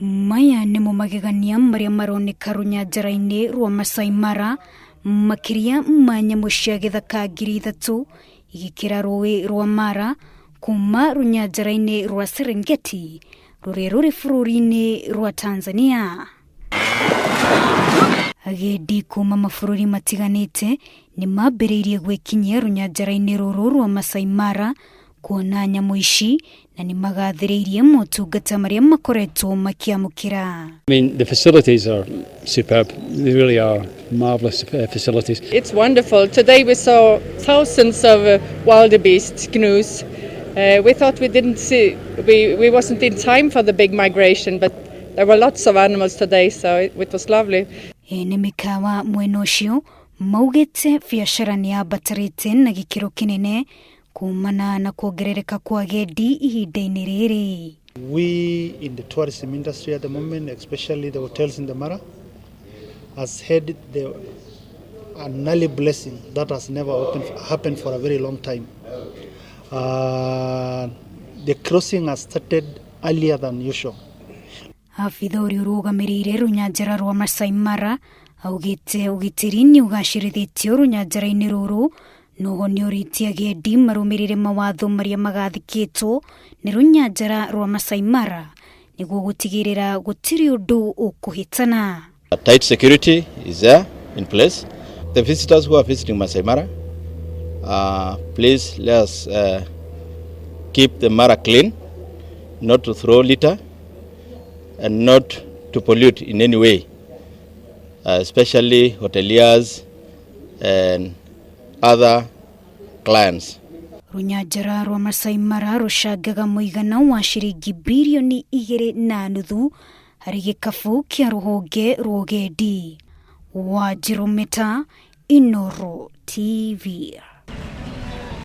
Maya nimo magegania maria maroneka runyanjara-ini rwa Maasai Mara makiria ma nyamu cia githaka 3,000 igikira ruui rwa Mara kuuma runyanjara-ini rwa Serengeti ruri bururi-ini rwa Tanzania. Agendi kuuma mabururi matiganite ni mambĩrĩirie gwĩkinyia runyanjara-ini ruru rwa Maasai Mara kuona nyamu ici na ni magathĩrĩirie motungata maria makoretwo makiamukira. I mean, the facilities are superb. They really are marvelous facilities. It's wonderful. Today we saw thousands of wildebeest gnus. We thought we wasn't in time for the big migration, but there were lots of animals today, so it was lovely. Ni mikawa mwena ũcio maugĩte biacara ni yabatarĩte na gĩkĩro kĩnene kuumana na kuongerereka kwa agendi ihinda-ini riri. We in the tourism industry at the moment, especially the hotels in the Mara, has had the annual blessing that has never happened for a very long time. The crossing has started earlier than usual. Afitha ũrĩa ũrũgamĩrĩire runyanjara rwa Maasai Mara augĩte ũgitĩri niugacirithitie runyanjara-ini ruru noho nĩũrĩtie agendi marũmĩrĩre mawatho maria magathĩkĩtwo nĩ runyanjara rwa Maasai Mara nĩguo gũtigĩrĩra gũtirĩ ũndũ ũkũhĩtana. Tight security is there in place. The visitors who are visiting Maasai Mara, please let us keep the Mara clean, not to throw litter and not to pollute in any way, especially hoteliers and other clients. Runyanjara rwa Maasai Mara rucangaga mũigana wa ciringi bilioni 2.5 harĩ gĩkabũ kĩa rũhonge rwa ũgendi. Wanjirũ Meta, Inooro TV.